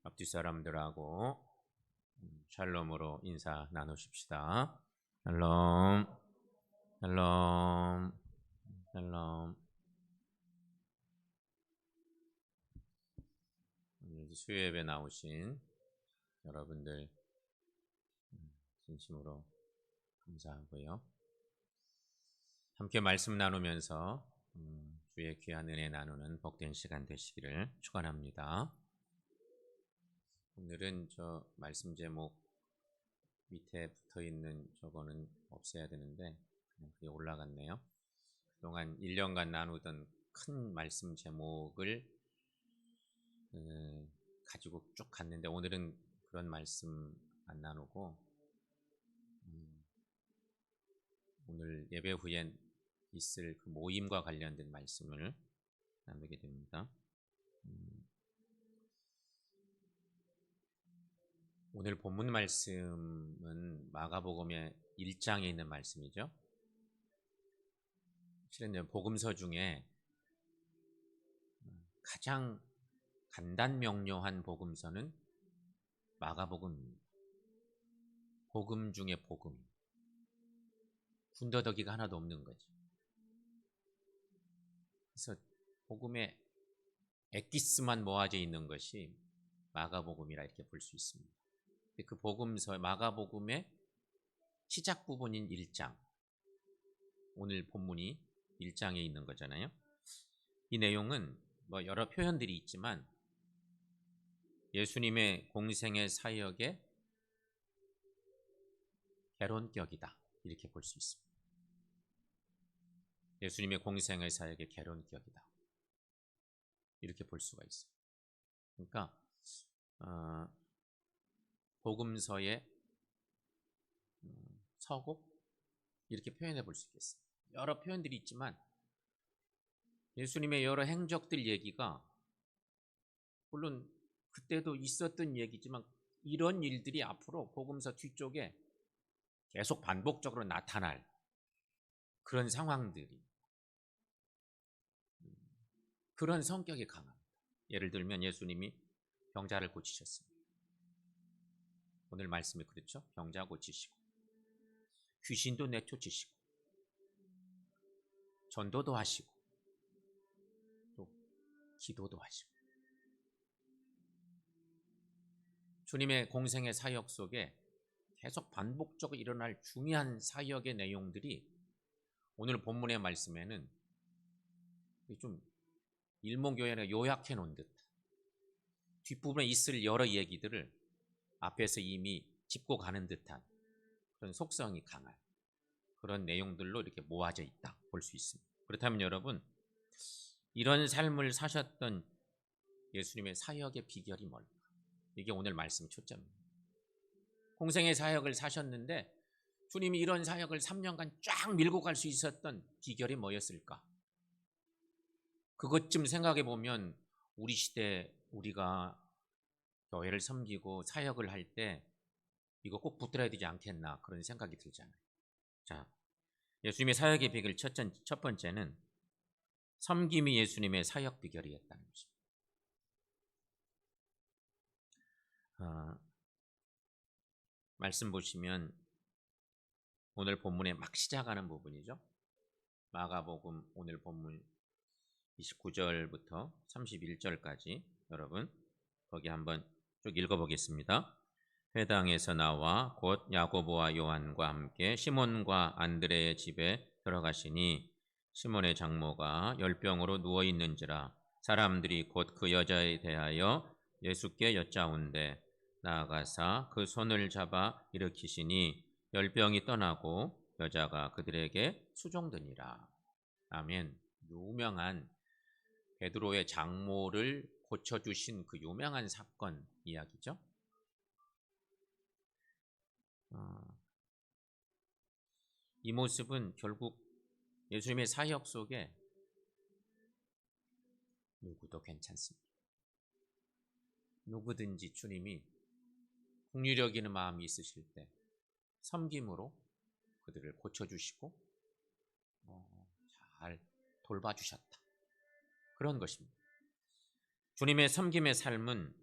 앞뒤 사람들하고 샬롬으로 인사 나누십시다. 샬롬, 샬롬, 샬롬. 수요예배 나오신 여러분들 진심으로 감사하고요. 함께 말씀 나누면서 주의 귀한 은혜 나누는 복된 시간 되시기를 축원합니다. 오늘은 저 말씀 제목 밑에 붙어있는 저거는 없애야 되는데 그냥 그게 올라갔네요. 그동안 1년간 나누던 큰 말씀 제목을 가지고 쭉 갔는데 오늘은 그런 말씀 안 나누고 오늘 예배 후에 있을 그 모임과 관련된 말씀을 나누게 됩니다. 오늘 본문 말씀은 마가복음의 1장에 있는 말씀이죠. 실은 복음서 중에 가장 간단명료한 복음서는 마가복음입니다. 복음 중에 복음. 군더더기가 하나도 없는 거죠. 그래서 복음의 엑기스만 모아져 있는 것이 마가복음이라 이렇게 볼 수 있습니다. 그 복음서 마가복음의 시작 부분인 1장, 오늘 본문이 1장에 있는 거잖아요. 이 내용은 뭐 여러 표현들이 있지만 예수님의 공생의 사역의 개론격이다 이렇게 볼 수 있습니다. 예수님의 공생의 사역의 개론격이다 이렇게 볼 수가 있어요. 그러니까 복음서의 서곡 이렇게 표현해 볼 수 있겠어요. 여러 표현들이 있지만 예수님의 여러 행적들 얘기가 물론 그때도 있었던 얘기지만 이런 일들이 앞으로 복음서 뒤쪽에 계속 반복적으로 나타날 그런 상황들이 그런 성격이 강합니다. 예를 들면 예수님이 병자를 고치셨습니다. 오늘 말씀이 그렇죠. 병자 고치시고 귀신도 내쫓으시고 전도도 하시고 또 기도도 하시고 주님의 공생의 사역 속에 계속 반복적으로 일어날 중요한 사역의 내용들이 오늘 본문의 말씀에는 좀 일목요연하게 요약해 놓은 듯 뒷부분에 있을 여러 얘기들을 앞에서 이미 짚고 가는 듯한 그런 속성이 강한 그런 내용들로 이렇게 모아져 있다 볼 수 있습니다. 그렇다면 여러분, 이런 삶을 사셨던 예수님의 사역의 비결이 뭘까? 이게 오늘 말씀 초점입니다. 공생의 사역을 사셨는데 주님이 이런 사역을 3년간 쫙 밀고 갈 수 있었던 비결이 뭐였을까? 그것 좀 생각해 보면 우리 시대 우리가 교회를 섬기고 사역을 할 때 이거 꼭 붙들어야 되지 않겠나 그런 생각이 들잖아요. 자, 예수님의 사역의 비결 첫 번째는 섬김이 예수님의 사역 비결이었다는 것입니다. 말씀 보시면 오늘 본문에 막 시작하는 부분이죠. 마가복음 오늘 본문 29절부터 31절까지 여러분 거기 한번 쭉 읽어보겠습니다. 회당에서 나와 곧 야고보와 요한과 함께 시몬과 안드레의 집에 들어가시니 시몬의 장모가 열병으로 누워있는지라 사람들이 곧 그 여자에 대하여 예수께 여짜온대 나아가사 그 손을 잡아 일으키시니 열병이 떠나고 여자가 그들에게 수종되니라. 아멘. 유명한 베드로의 장모를 고쳐주신 그 유명한 사건 이야기죠. 이 모습은 결국 예수님의 사역 속에 누구도 괜찮습니다. 누구든지 주님이 긍휼히 여기는 마음이 있으실 때 섬김으로 그들을 고쳐주시고 잘 돌봐주셨다. 그런 것입니다. 주님의 섬김의 삶은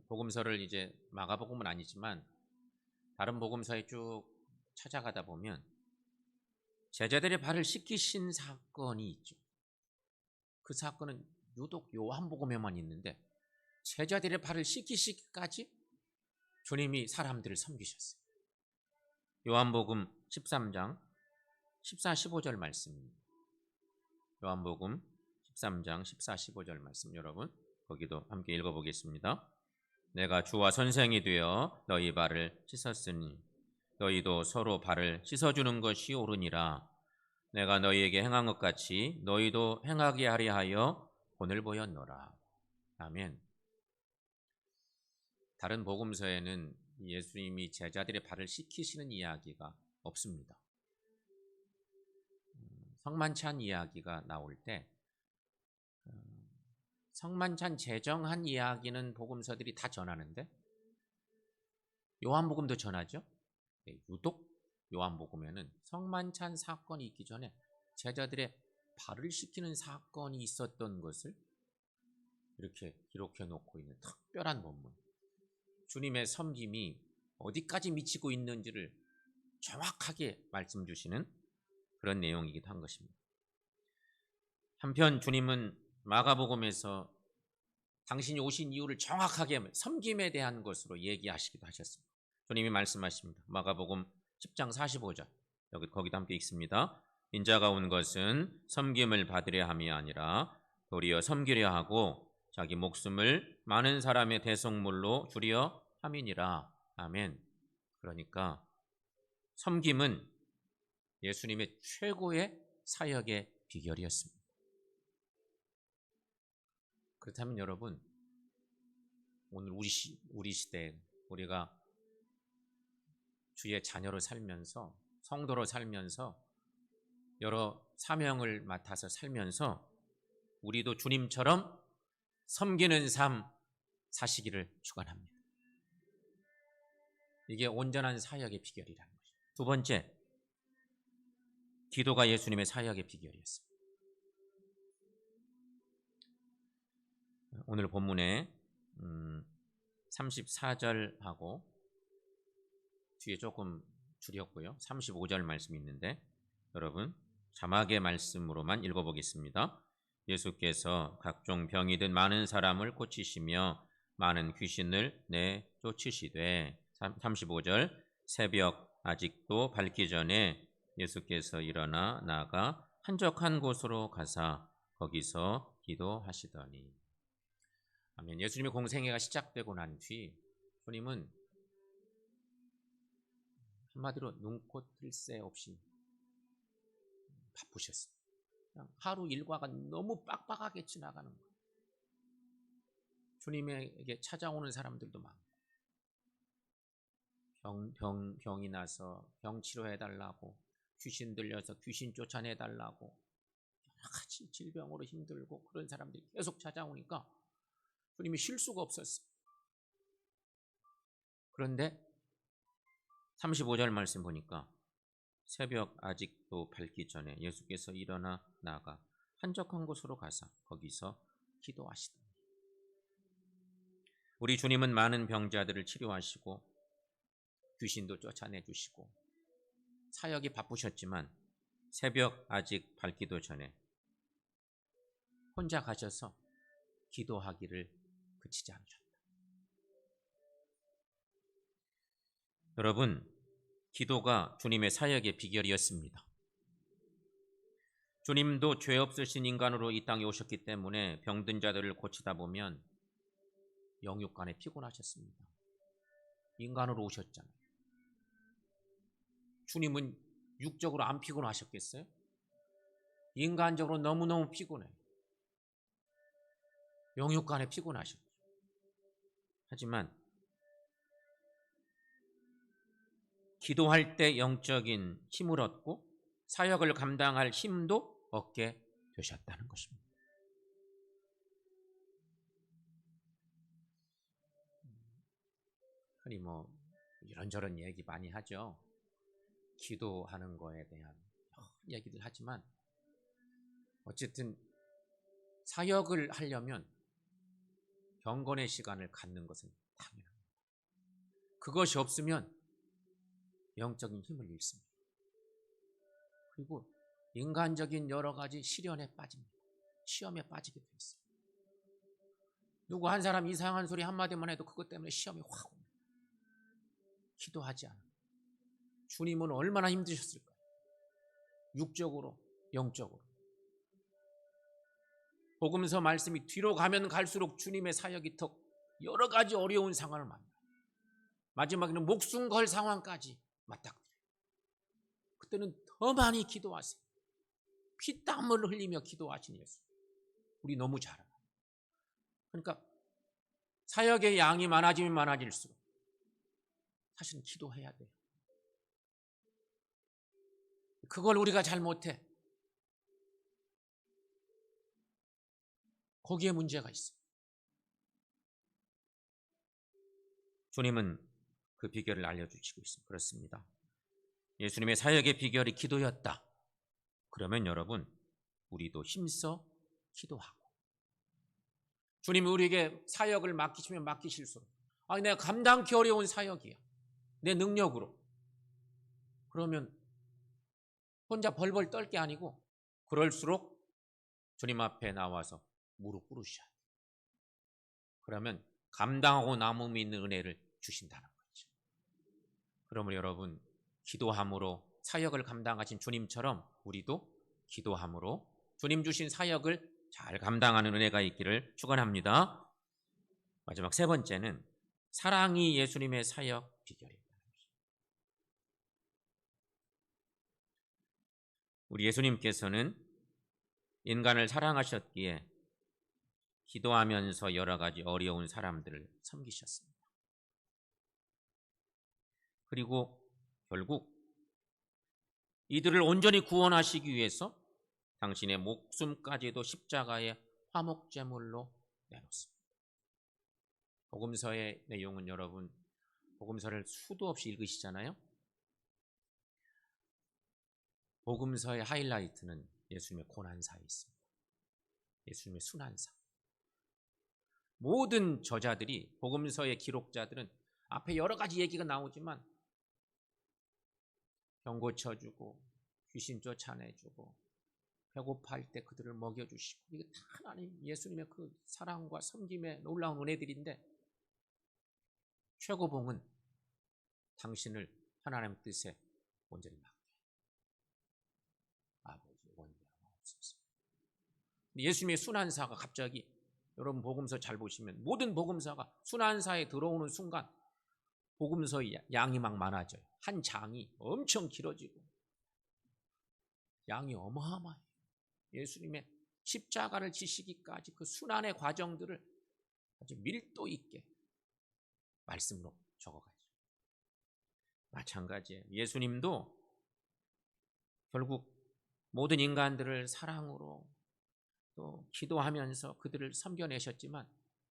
복음서를 이제 마가복음은 아니지만 다른 복음서에 쭉 찾아가다 보면 제자들의 발을 씻기신 사건이 있죠. 그 사건은 유독 요한복음에만 있는데 제자들의 발을 씻기시기까지 주님이 사람들을 섬기셨어요. 요한복음 13장 14, 15절 말씀입니다. 요한복음 13장 14, 15절 말씀 여러분 거기도 함께 읽어보겠습니다. 내가 주와 선생이 되어 너희 발을 씻었으니 너희도 서로 발을 씻어주는 것이 옳으니라. 내가 너희에게 행한 것 같이 너희도 행하게 하려 하여 본을 보였노라. 아멘. 다른 복음서에는 예수님이 제자들의 발을 씻기시는 이야기가 없습니다. 성만찬 이야기가 나올 때 성만찬 제정한 이야기는 복음서들이 다 전하는데 요한복음도 전하죠. 유독 요한복음에는 성만찬 사건이 있기 전에 제자들의 발을 씻기는 사건이 있었던 것을 이렇게 기록해 놓고 있는 특별한 본문. 주님의 섬김이 어디까지 미치고 있는지를 정확하게 말씀 주시는 그런 내용이기도 한 것입니다. 한편 주님은 마가복음에서 당신이 오신 이유를 정확하게 섬김에 대한 것으로 얘기하시기도 하셨습니다. 주님이 말씀하십니다. 마가복음 10장 45절 거기도 함께 읽습니다. 인자가 온 것은 섬김을 받으려 함이 아니라 도리어 섬기려 하고 자기 목숨을 많은 사람의 대속물로 주려 함이니라. 아멘. 그러니까 섬김은 예수님의 최고의 사역의 비결이었습니다. 그렇다면 여러분 오늘 우리 시대에 우리가 주의 자녀로 살면서 성도로 살면서 여러 사명을 맡아서 살면서 우리도 주님처럼 섬기는 삶 사시기를 축원합니다. 이게 온전한 사역의 비결이라는 거죠. 두 번째, 기도가 예수님의 사역의 비결이었습니다. 오늘 본문에 34절하고 뒤에 조금 줄였고요. 35절 말씀이 있는데 여러분 자막의 말씀으로만 읽어보겠습니다. 예수께서 각종 병이 든 많은 사람을 고치시며 많은 귀신을 내쫓으시되 35절 새벽 아직도 밝기 전에 예수께서 일어나 나가 한적한 곳으로 가사 거기서 기도하시더니. 아멘. 예수님의 공생애가 시작되고 난 뒤 주님은 한마디로 눈코 뜰 새 없이 바쁘셨어요. 그냥 하루 일과가 너무 빡빡하게 지나가는 거예요. 주님에게 찾아오는 사람들도 많고 병이 나서 병 치료해달라고, 귀신 들려서 귀신 쫓아내달라고, 여러 가지 질병으로 힘들고 그런 사람들이 계속 찾아오니까 주님이 쉴 수가 없었어요. 그런데 35절 말씀 보니까 새벽 아직도 밝기 전에 예수께서 일어나 나가 한적한 곳으로 가서 거기서 기도하시더니. 우리 주님은 많은 병자들을 치료하시고 귀신도 쫓아내주시고 사역이 바쁘셨지만 새벽 아직 밝기도 전에 혼자 가셔서 기도하기를 그치지 않으셨다. 여러분, 기도가 주님의 사역의 비결이었습니다. 주님도 죄 없으신 인간으로 이 땅에 오셨기 때문에 병든 자들을 고치다 보면 영육간에 피곤하셨습니다. 인간으로 오셨잖아요. 주님은 육적으로 안 피곤하셨겠어요? 인간적으로 너무너무 피곤해요. 영육간에 피곤하셨죠. 하지만 기도할 때 영적인 힘을 얻고 사역을 감당할 힘도 얻게 되셨다는 것입니다. 흔히 이런저런 얘기 많이 하죠. 기도하는 거에 대한 얘기들 하지만 어쨌든 사역을 하려면 경건의 시간을 갖는 것은 당연합니다. 그것이 없으면 영적인 힘을 잃습니다. 그리고 인간적인 여러 가지 시련에 빠집니다. 시험에 빠지게 돼 있어요. 누구 한 사람 이상한 소리 한마디만 해도 그것 때문에 시험이 확 옵니다. 기도하지 않아. 주님은 얼마나 힘드셨을까요? 육적으로, 영적으로. 복음서 말씀이 뒤로 가면 갈수록 주님의 사역이 더 여러 가지 어려운 상황을 만나요. 마지막에는 목숨 걸 상황까지 맞닥뜨려요. 그때는 더 많이 기도하세요. 피땀을 흘리며 기도하신 예수. 우리 너무 잘 알아요. 그러니까 사역의 양이 많아지면 많아질수록 사실은 기도해야 돼요. 그걸 우리가 잘 못해. 거기에 문제가 있어요. 주님은 그 비결을 알려주시고 있습니다. 그렇습니다. 예수님의 사역의 비결이 기도였다. 그러면 여러분, 우리도 힘써 기도하고, 주님이 우리에게 사역을 맡기시면 맡기실수록 내가 감당하기 어려운 사역이야, 내 능력으로, 그러면 혼자 벌벌 떨 게 아니고 그럴수록 주님 앞에 나와서 무릎 꿇으셔야 돼요. 그러면 감당하고 남음이 있는 은혜를 주신다는 거죠. 그러면 여러분, 기도함으로 사역을 감당하신 주님처럼 우리도 기도함으로 주님 주신 사역을 잘 감당하는 은혜가 있기를 축원합니다. 마지막 세 번째는 사랑이 예수님의 사역 비결입니다. 우리 예수님께서는 인간을 사랑하셨기에 기도하면서 여러 가지 어려운 사람들을 섬기셨습니다. 그리고 결국 이들을 온전히 구원하시기 위해서 당신의 목숨까지도 십자가의 화목제물로 내놓습니다. 복음서의 내용은 여러분, 복음서를 수도 없이 읽으시잖아요. 복음서의 하이라이트는 예수님의 고난사에 있습니다. 예수님의 순환사. 모든 저자들이, 복음서의 기록자들은 앞에 여러 가지 얘기가 나오지만 병 고쳐주고 귀신 쫓아내주고 배고파할 때 그들을 먹여주시고, 이게 다 하나님 예수님의 그 사랑과 섬김의 놀라운 은혜들인데, 최고봉은 당신을 하나님 뜻에 온전히 맡겨 아버지 원대하옵소서. 예수님의 순환사가 갑자기, 여러분 복음서 잘 보시면 모든 복음서가 순환사에 들어오는 순간 복음서의 양이 막 많아져요. 한 장이 엄청 길어지고 양이 어마어마해요. 예수님의 십자가를 지시기까지 그 순환의 과정들을 아주 밀도 있게 말씀으로 적어가죠. 마찬가지예요. 예수님도 결국 모든 인간들을 사랑으로 또 기도하면서 그들을 섬겨내셨지만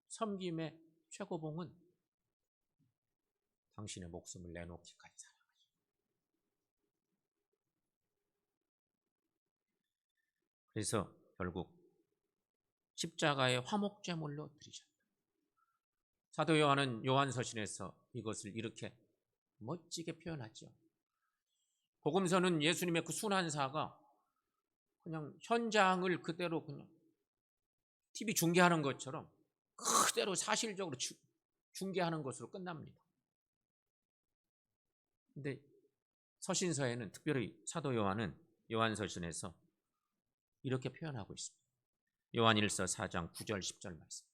섬김의 최고봉은 당신의 목숨을 내놓기까지 사랑하셨어요. 그래서 결국 십자가의 화목제물로 드리셨다. 사도 요한은 요한서신에서 이것을 이렇게 멋지게 표현하죠. 복음서는 예수님의 그 순환사가 그냥 현장을 그대로 그냥 TV 중계하는 것처럼 그대로 사실적으로 중계하는 것으로 끝납니다. 근데 서신서에는, 특별히 사도 요한은 요한서신에서 이렇게 표현하고 있습니다. 요한일서 4장 9절 10절 말씀,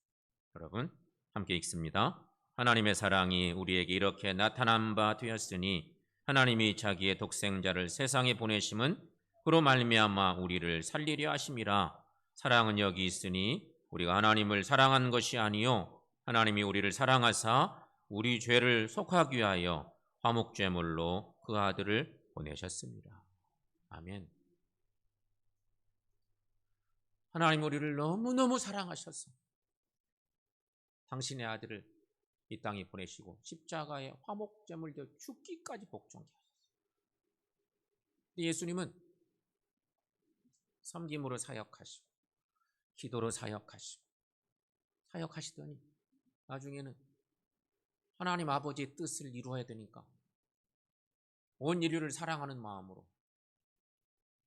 여러분 함께 읽습니다. 하나님의 사랑이 우리에게 이렇게 나타난 바 되었으니 하나님이 자기의 독생자를 세상에 보내심은 그로 말미암아 우리를 살리려 하심이라. 사랑은 여기 있으니 우리가 하나님을 사랑한 것이 아니요 하나님이 우리를 사랑하사 우리 죄를 속하기 위하여 화목제물로 그 아들을 보내셨습니다. 아멘. 하나님 우리를 너무너무 사랑하셔서 당신의 아들을 이 땅에 보내시고 십자가의 화목제물 되어 죽기까지 복종케 하셨어요. 예수님은 섬김으로 사역하시고 기도로 사역하시고 사역하시더니 나중에는 하나님 아버지의 뜻을 이루어야 되니까 온 인류를 사랑하는 마음으로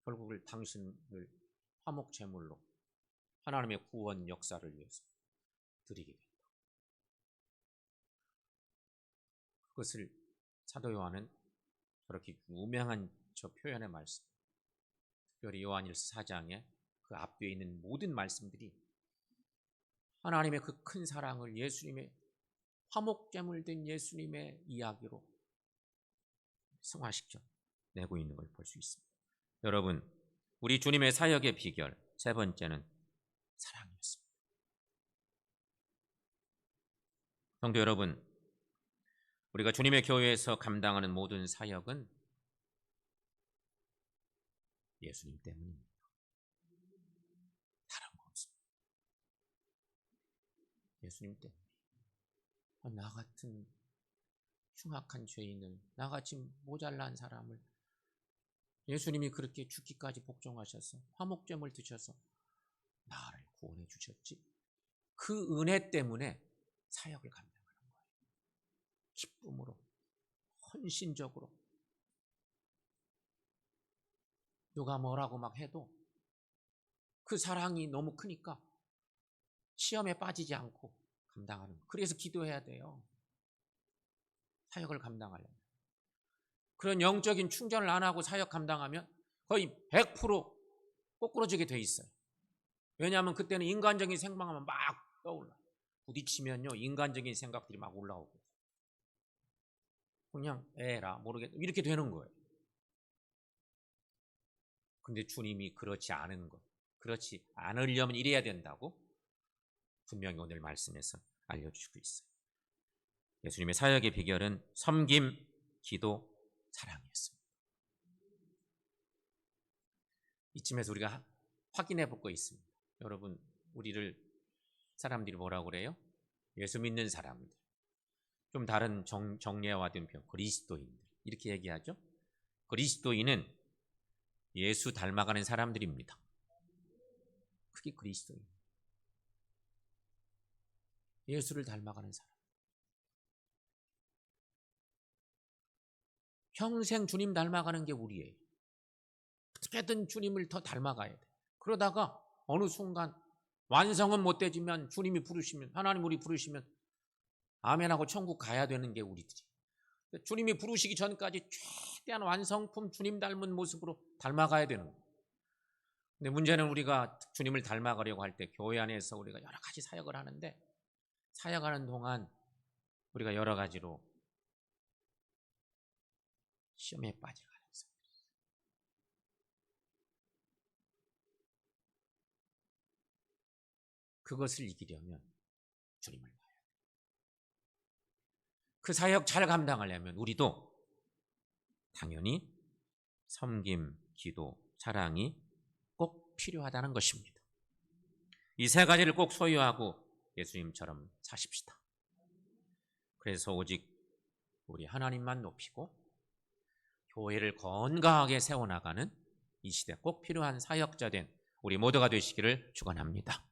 결국을 당신을 화목 제물로 하나님의 구원 역사를 위해서 드리게 된다. 그것을 사도 요한은 저렇게 유명한 저 표현의 말씀, 특별히 요한일서 4장에 그 앞뒤에 있는 모든 말씀들이 하나님의 그 큰 사랑을 예수님의 화목제물 된 예수님의 이야기로 승화시켜 내고 있는 걸 볼 수 있습니다. 여러분, 우리 주님의 사역의 비결 세 번째는 사랑이었습니다. 성도 여러분, 우리가 주님의 교회에서 감당하는 모든 사역은 예수님 때문입니다. 다른 거 없습니다. 예수님 때문에 나 같은 흉악한 죄인을, 나같이 모자란 사람을 예수님이 그렇게 죽기까지 복종하셔서 화목제물 드셔서 나를 구원해 주셨지. 그 은혜 때문에 사역을 감당하는 거예요. 기쁨으로, 헌신적으로. 누가 뭐라고 막 해도 그 사랑이 너무 크니까 시험에 빠지지 않고 감당하는 거예요. 그래서 기도해야 돼요. 사역을 감당하려면. 그런 영적인 충전을 안 하고 사역 감당하면 거의 100% 꼬꾸러지게 돼 있어요. 왜냐하면 그때는 인간적인 생각만 막 떠올라요. 부딪히면요 인간적인 생각들이 막 올라오고 그냥 에라 모르겠다 이렇게 되는 거예요. 근데 주님이 그렇지 않은 것, 그렇지 않으려면 이래야 된다고 분명히 오늘 말씀에서 알려주시고 있어요. 예수님의 사역의 비결은 섬김, 기도, 사랑이었습니다. 이쯤에서 우리가 확인해 볼 거 있습니다. 여러분, 우리를 사람들이 뭐라고 그래요? 예수 믿는 사람들. 좀 다른 정례화된 표현, 그리스도인들. 이렇게 얘기하죠. 그리스도인은 예수 닮아가는 사람들입니다. 그게 그리스도인. 예수를 닮아가는 사람. 평생 주님 닮아가는 게 우리예요. 어떻게든 주님을 더 닮아가야 돼. 그러다가 어느 순간 완성은 못 되지만 주님이 부르시면, 하나님 우리 부르시면 아멘하고 천국 가야 되는 게 우리들이. 주님이 부르시기 전까지 최대한 완성품 주님 닮은 모습으로 닮아가야 되는 거예요. 근데 문제는 우리가 주님을 닮아가려고 할 때 교회 안에서 우리가 여러 가지 사역을 하는데 사역하는 동안 우리가 여러 가지로 시험에 빠질 가능성이 있어요. 그것을 이기려면 주님을 봐야 돼요. 그 사역 잘 감당하려면 우리도 당연히 섬김, 기도, 사랑이 꼭 필요하다는 것입니다. 이 세 가지를 꼭 소유하고 예수님처럼 사십시다. 그래서 오직 우리 하나님만 높이고 교회를 건강하게 세워나가는 이 시대 꼭 필요한 사역자 된 우리 모두가 되시기를 축원합니다.